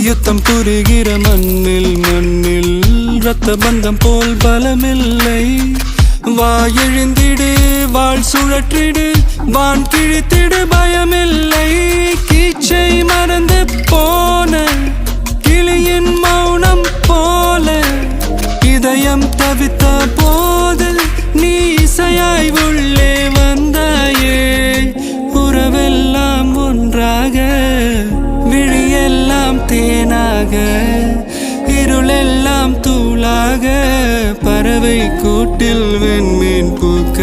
யுத்தம் புரிகிற மண்ணில் மண்ணில் ரத்த பந்தம் போல் பலமில்லை. வா எழுந்திடு வாழ் சுழற்றிடு வான் கிழித்திடு பயமில்லை. கீச்சை மறந்து போன கிளியின் மௌனம் போல இதயம் தவித்த போது நீ இசையாய் உள்ளே வந்தாயே. உறவெல்லாம் ஒன்றாக விழியெல்லாம் தேனாக இருளெல்லாம் தூளாக பறவை கூட்டில் வெண்மீன் பூக்க